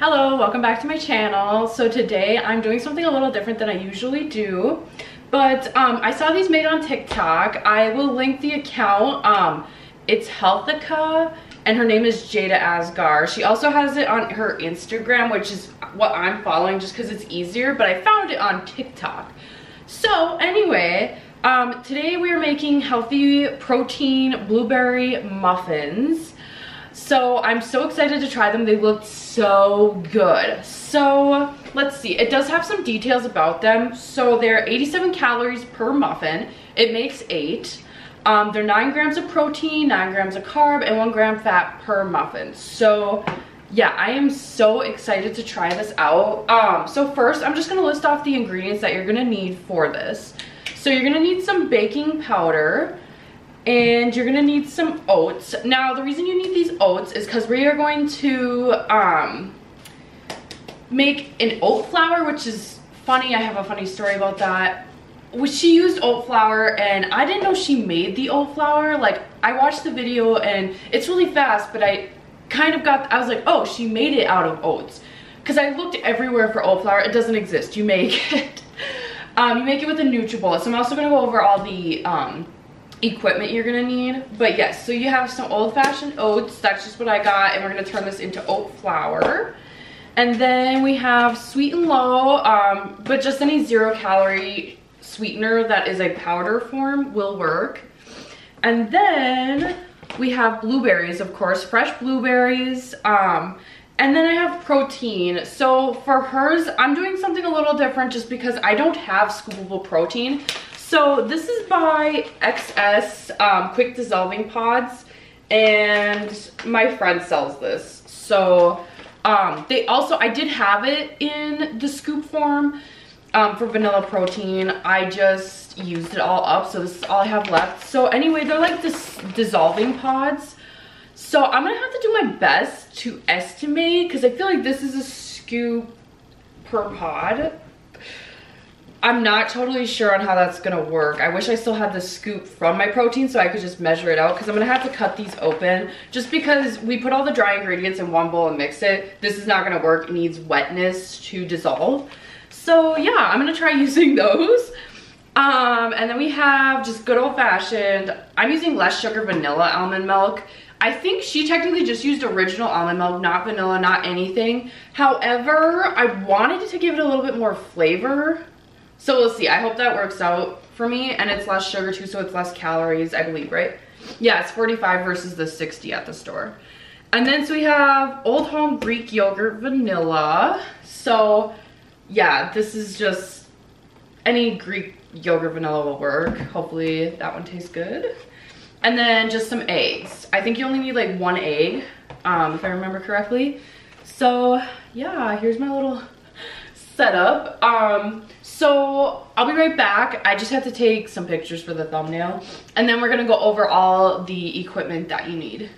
Hello, welcome back to my channel. So today I'm doing something a little different than I usually do, but I saw these made on TikTok. I will link the account. It's Healthica and her name is Jada Asgar. She also has it on her Instagram, which is what I'm following just because it's easier, but I found it on TikTok. So anyway, today we are making healthy protein blueberry muffins. So I'm so excited to try them. They look so good. So let's see, it does have some details about them. So they're 87 calories per muffin. It makes 8. They're 9 grams of protein, 9 grams of carb, and 1 gram fat per muffin. So yeah, I am so excited to try this out. So first, I'm just gonna list off the ingredients that you're gonna need for this. So you're gonna need some baking powder, and you're gonna need some oats. Now, the reason you need these oats is because we are going to make an oat flour, which is funny. I have a funny story about that. She used oat flour, and I didn't know she made the oat flour. Like, I watched the video, and it's really fast, but I was like, oh, she made it out of oats. Because I looked everywhere for oat flour. It doesn't exist. You make it. You make it with a NutriBullet. So I'm also gonna go over all the equipment you're gonna need. But yes, so you have some old-fashioned oats. That's just what I got, and we're gonna turn this into oat flour. And then we have Sweet and Low, but just any 0-calorie sweetener that is a powder form will work. And then we have blueberries, of course, fresh blueberries. And then I have protein. So for hers, I'm doing something a little different just because I don't have scoopable protein. So this is by XS Quick Dissolving Pods, and my friend sells this. So I did have it in the scoop form for vanilla protein. I just used it all up, so this is all I have left. So anyway, they're like this dissolving pods. So I'm gonna have to do my best to estimate, because I feel like this is a scoop per pod. I'm not totally sure on how that's gonna work. I wish I still had the scoop from my protein so I could just measure it out, because I'm gonna have to cut these open just because we put all the dry ingredients in one bowl and mix it. This is not gonna work. It needs wetness to dissolve. So yeah, I'm gonna try using those. And then we have just good old-fashioned, I'm using less sugar vanilla almond milk. I think she technically just used original almond milk, not vanilla, not anything. However, I wanted to give it a little bit more flavor. So we'll see. I hope that works out for me. And it's less sugar too, so it's less calories, I believe, right? Yeah, it's 45 versus the 60 at the store. And then so we have Old Home Greek Yogurt Vanilla. So yeah, this is just any Greek yogurt vanilla will work. Hopefully that one tastes good. And then just some eggs. I think you only need like 1 egg, if I remember correctly. So yeah, here's my little setup. So I'll be right back. I just have to take some pictures for the thumbnail, and then we're gonna go over all the equipment that you need.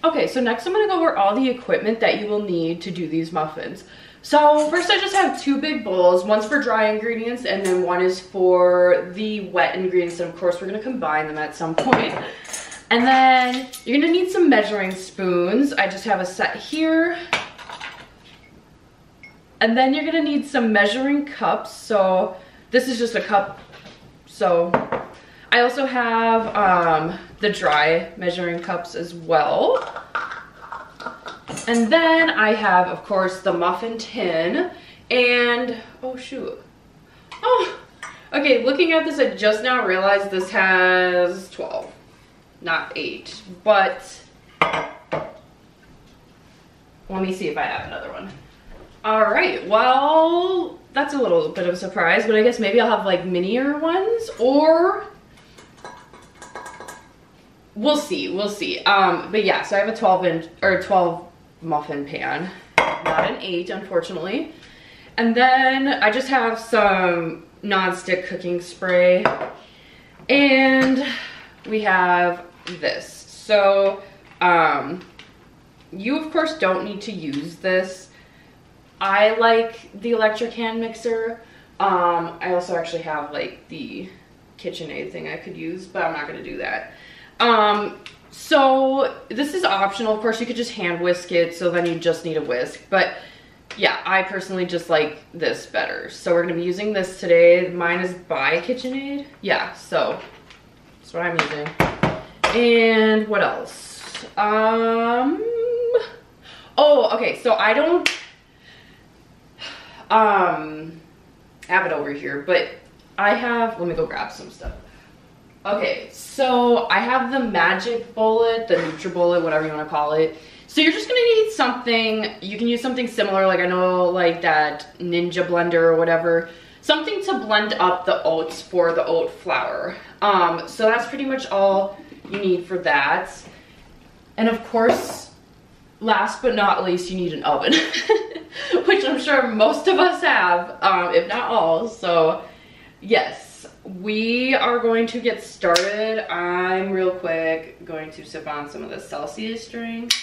Okay, so next I'm gonna go over all the equipment that you will need to do these muffins. So first I just have 2 big bowls. One's for dry ingredients, and then one is for the wet ingredients, and of course we're gonna combine them at some point. And then you're gonna need some measuring spoons. I just have a set here. And then you're gonna need some measuring cups. So this is just a cup. So I also have the dry measuring cups as well. And then I have, of course, the muffin tin. And, oh shoot. Oh, okay, looking at this, I just now realized this has 12, not 8. But let me see if I have another one. All right, well, that's a little bit of a surprise, but I guess maybe I'll have like minier ones, or we'll see. But yeah, so I have a 12 muffin pan, not an 8, unfortunately. And then I just have some non-stick cooking spray, and we have this. So you of course don't need to use this. I like the electric hand mixer. I also actually have like the KitchenAid thing I could use, but I'm not gonna do that. So this is optional. Of course, you could just hand whisk it, so then you just need a whisk. But yeah, I personally just like this better. So we're gonna be using this today. Mine is by KitchenAid. Yeah, so that's what I'm using. And what else? Oh, okay, so I don't have it over here, but I have, let me go grab some stuff. Okay, so I have the Magic Bullet, the NutriBullet, whatever you want to call it. So you're just gonna need something, you can use something similar, like I know like that Ninja blender or whatever, something to blend up the oats for the oat flour. So that's pretty much all you need for that. And of course, last but not least, you need an oven, which I'm sure most of us have, if not all. So yes, we are going to get started. I'm real quick going to sip on some of the Celsius drink.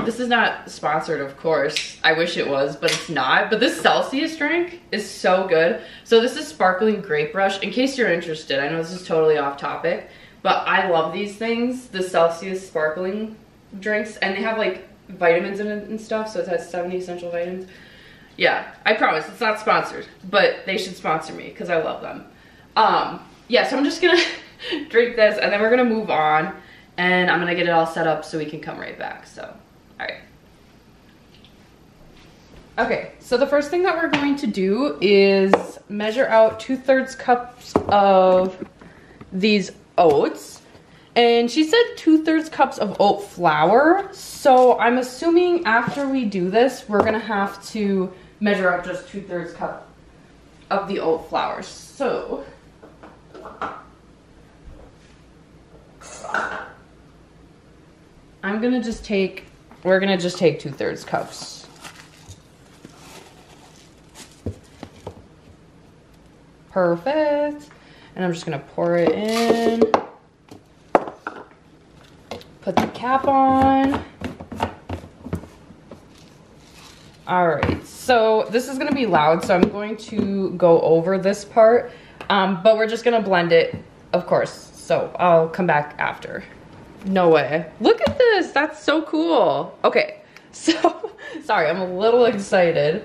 This is not sponsored, of course. I wish it was, but it's not. But this Celsius drink is so good. So this is Sparkling Grape Rush, in case you're interested. I know this is totally off topic, but I love these things, the Celsius sparkling drinks, and they have like vitamins in it and stuff, so it has 70 essential vitamins. Yeah, I promise it's not sponsored, but they should sponsor me because I love them. Yeah, so I'm just gonna drink this and then we're gonna move on and I'm gonna get it all set up so we can come right back. So, all right. Okay, so the first thing that we're going to do is measure out 2/3 cups of these oats. And she said 2/3 cups of oat flour. So I'm assuming after we do this, we're gonna have to measure out just 2/3 cup of the oat flour. So we're gonna just take 2/3 cups. Perfect. And I'm just gonna pour it in. Put the cap on. All right, so this is gonna be loud, so I'm going to go over this part, but we're just gonna blend it, of course. So I'll come back after. No way. Look at this, that's so cool. Okay, so, sorry, I'm a little excited.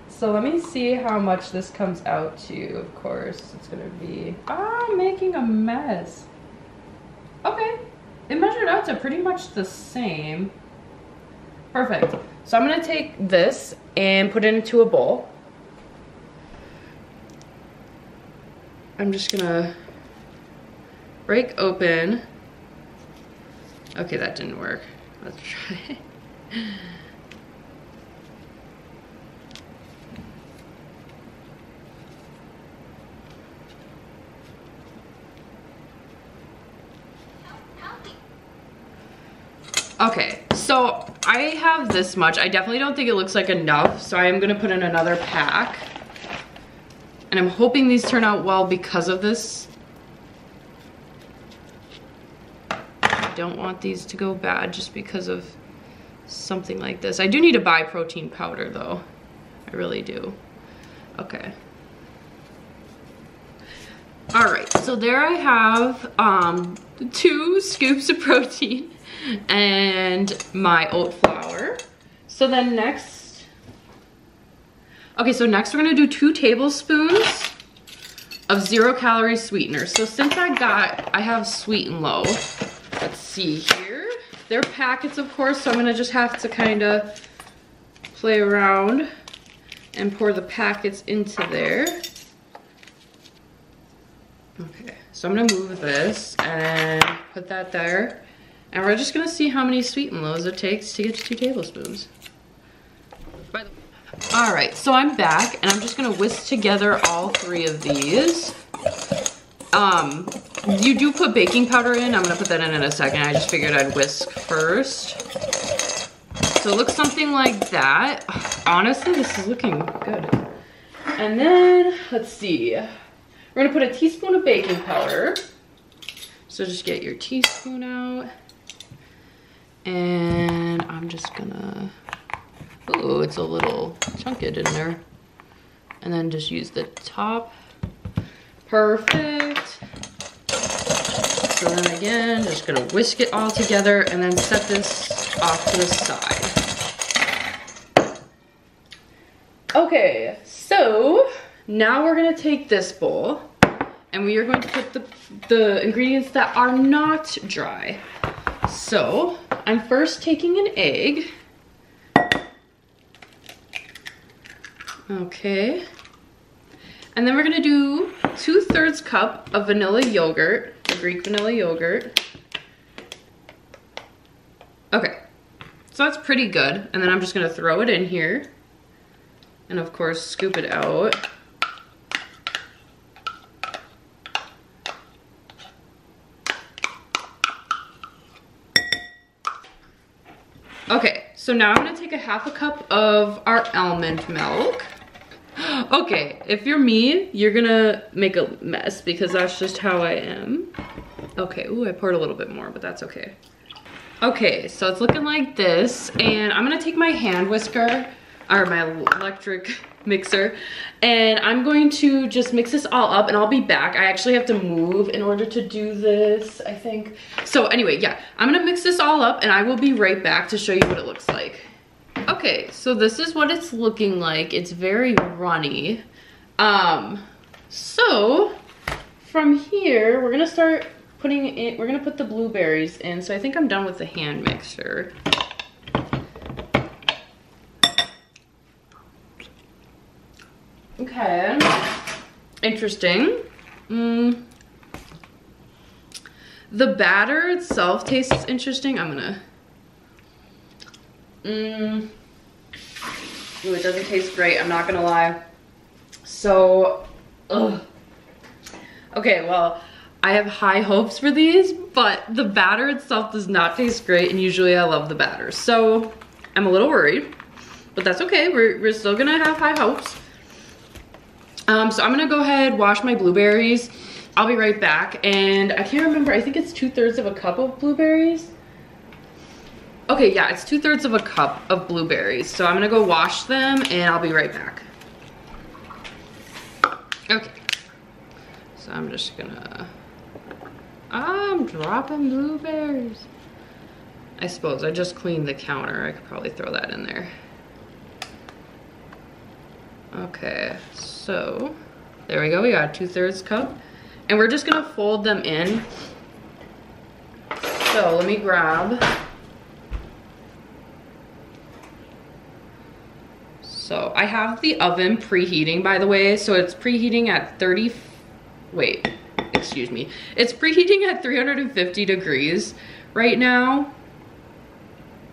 So let me see how much this comes out to. Of course, it's gonna be, I'm making a mess. Okay, it measured out to pretty much the same. Perfect. So I'm gonna take this and put it into a bowl. I'm just gonna break open. Okay, that didn't work. Let's try it. Okay, so I have this much. I definitely don't think it looks like enough, so I am gonna put in another pack. And I'm hoping these turn out well because of this. I don't want these to go bad just because of something like this. I do need to buy protein powder though. I really do. Okay. All right, so there I have 2 scoops of protein and my oat flour. So then next, okay, so next we're gonna do 2 tablespoons of 0-calorie sweetener. So since I have Sweet and Low, let's see here. They're packets, of course, so I'm gonna just have to kind of play around and pour the packets into there. Okay, so I'm gonna move this and put that there. And we're just gonna see how many Sweet and Lows it takes to get to 2 tablespoons. All right, so I'm back and I'm just gonna whisk together all 3 of these. You do put baking powder in. I'm gonna put that in a second. I just figured I'd whisk first. So it looks something like that. Honestly, this is looking good. And then, let's see. We're gonna put a teaspoon of baking powder. So just get your teaspoon out. And I'm just gonna, ooh, it's a little chunked in there. And then just use the top. Perfect. So then again, just gonna whisk it all together and then set this off to the side. Okay, so now we're gonna take this bowl and we are going to put the ingredients that are not dry. So I'm first taking an egg. Okay. And then we're gonna do 2/3 cup of vanilla yogurt, the Greek vanilla yogurt. Okay, so that's pretty good. And then I'm just gonna throw it in here. And of course, scoop it out. Okay, so now I'm gonna take a 1/2 cup of our almond milk. Okay, if you're me, you're gonna make a mess because that's just how I am. Okay, ooh, I poured a little bit more, but that's okay. Okay, so it's looking like this, and I'm gonna take my hand whisker, or my electric mixer, and I'm going to just mix this all up, and I'll be back. I actually have to move in order to do this, I think. So anyway, yeah, I'm gonna mix this all up, and I will be right back to show you what it looks like. Okay, so this is what it's looking like. It's very runny. So from here, we're gonna start putting it, we're gonna put the blueberries in. So I think I'm done with the hand mixer. Okay, interesting. The batter itself tastes interesting. I'm gonna, ooh, it doesn't taste great, I'm not gonna lie. So, ugh. Okay, well, I have high hopes for these, but the batter itself does not taste great, and usually I love the batter. So, I'm a little worried, but that's okay, we're still gonna have high hopes. So I'm gonna go ahead, wash my blueberries. I'll be right back, and I can't remember, I think it's 2/3 of a cup of blueberries. Okay, yeah, it's 2/3 of a cup of blueberries. So I'm gonna go wash them and I'll be right back. Okay, so I'm just gonna, I'm dropping blueberries. I suppose I just cleaned the counter. I could probably throw that in there. Okay, so there we go, we got 2/3 cup. And we're just gonna fold them in. So let me grab. So I have the oven preheating, by the way. So it's preheating at It's preheating at 350 degrees right now.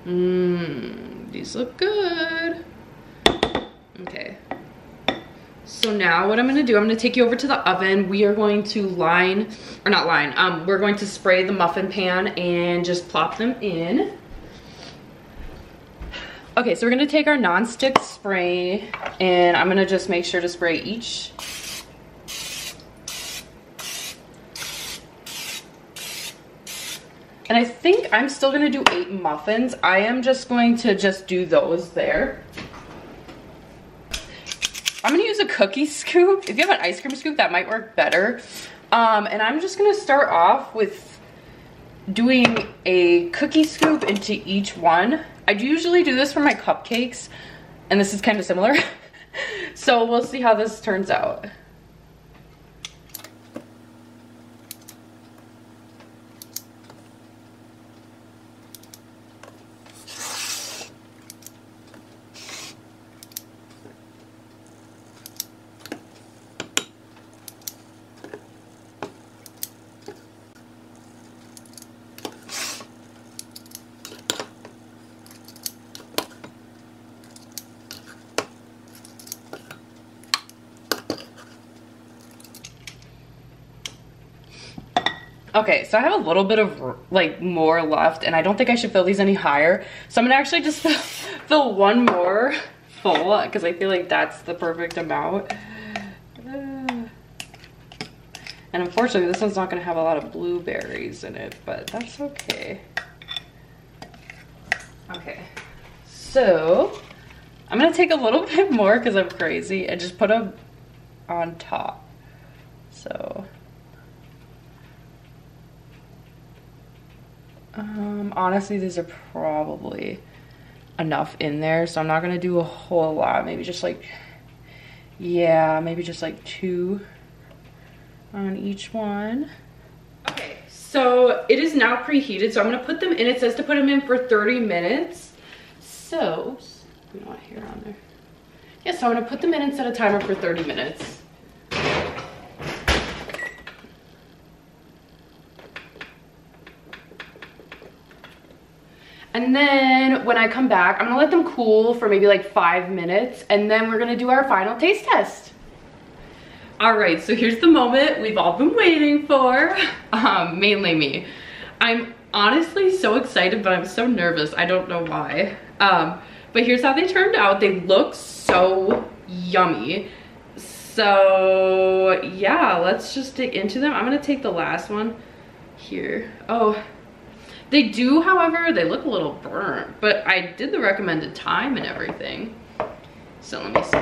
These look good. Okay. So now what I'm gonna do, I'm gonna take you over to the oven. We are going to we're going to spray the muffin pan and just plop them in. Okay, so we're gonna take our non-stick spray and I'm gonna just make sure to spray each. And I think I'm still gonna do 8 muffins. I am just going to do those there. I'm gonna use a cookie scoop. If you have an ice cream scoop, that might work better. And I'm just gonna start off with doing a cookie scoop into each one. I usually do this for my cupcakes, and this is kind of similar. So we'll see how this turns out. Okay, so I have a little bit of like more left, and I don't think I should fill these any higher. So I'm gonna actually just fill one more full because I feel like that's the perfect amount. And unfortunately, this one's not gonna have a lot of blueberries in it, but that's okay. Okay, so I'm gonna take a little bit more because I'm crazy and just put them on top. So. Honestly, these are probably enough in there, so I'm not gonna do a whole lot. Maybe just like, yeah, maybe just like 2 on each one. Okay, so it is now preheated, so I'm gonna put them in. It says to put them in for 30 minutes. So, we don't want hair on there. Yeah, so I'm gonna put them in and set a timer for 30 minutes. And then when I come back, I'm gonna let them cool for maybe like 5 minutes, and then we're gonna do our final taste test. All right, so here's the moment we've all been waiting for, mainly me. I'm honestly so excited, but I'm so nervous. I don't know why. But here's how they turned out. They look so yummy. So yeah, let's just dig into them. I'm gonna take the last one here. Oh, they do, however, they look a little burnt, but I did the recommended time and everything. So let me see.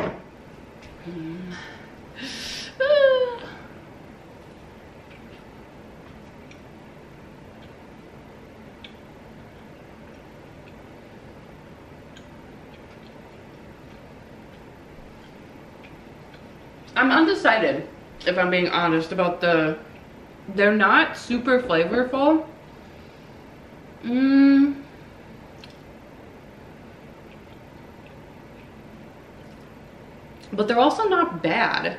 I'm undecided, if I'm being honest, about they're not super flavorful. But they're also not bad.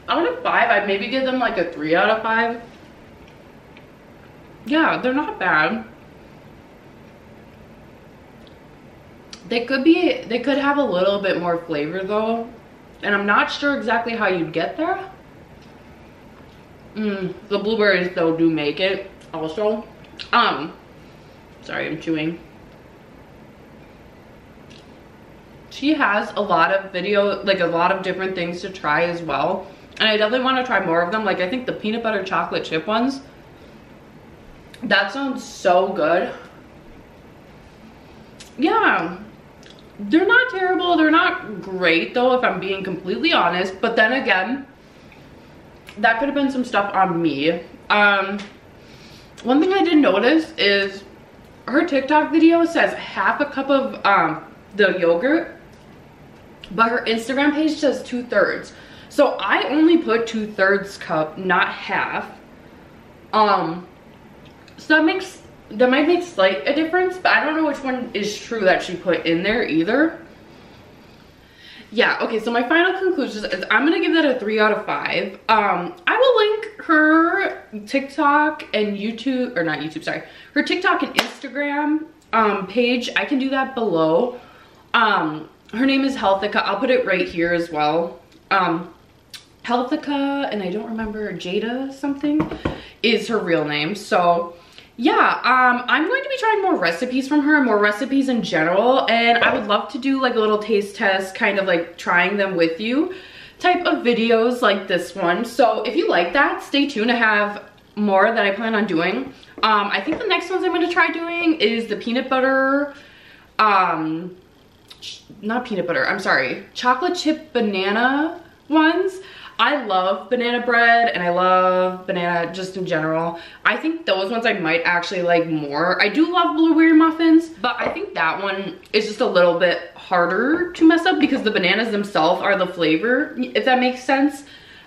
Out of 5, I'd maybe give them like a 3 out of 5. Yeah, they're not bad. They could have a little bit more flavor though, and I'm not sure exactly how you'd get there. The blueberries though do make it also. Sorry, I'm chewing. She has a lot of video, like a lot of different things to try as well, and I definitely want to try more of them. Like I think the peanut butter chocolate chip ones, that sounds so good. Yeah, they're not terrible, they're not great though, if I'm being completely honest, but then again, that could have been some stuff on me. One thing I did notice is her TikTok video says half a cup of the yogurt, but her Instagram page says 2/3. So I only put 2/3 cup, not half. So that might make a difference, but I don't know which one is true that she put in there either. Yeah, okay, so my final conclusion is I'm gonna give that a 3 out of 5. I will link her TikTok and YouTube, or not YouTube, sorry, her TikTok and Instagram page. I can do that below. Her name is Healthica. I'll put it right here as well. Healthica, and I don't remember, Jada something is her real name. So yeah, I'm going to be trying more recipes from her, more recipes in general, and I would love to do like a little taste test, kind of like trying them with you type of videos like this one. So if you like that, stay tuned. I have more that I plan on doing. I think the next ones I'm going to try doing is the peanut butter, not peanut butter, I'm sorry, chocolate chip banana ones. I love banana bread and I love banana just in general. I think those ones I might actually like more. I do love blueberry muffins, but I think that one is just a little bit harder to mess up because the bananas themselves are the flavor, if that makes sense.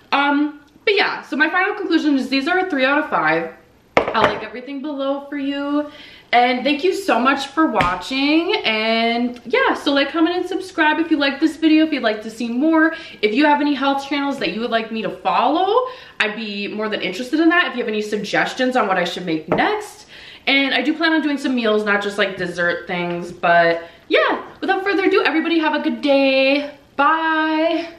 But yeah, so my final conclusion is these are a 3 out of 5. I'll link everything below for you. And thank you so much for watching. And yeah, so like, comment, and subscribe if you like this video, if you'd like to see more. If you have any health channels that you would like me to follow, I'd be more than interested in that. If you have any suggestions on what I should make next. And I do plan on doing some meals, not just like dessert things. But yeah, without further ado, everybody have a good day. Bye.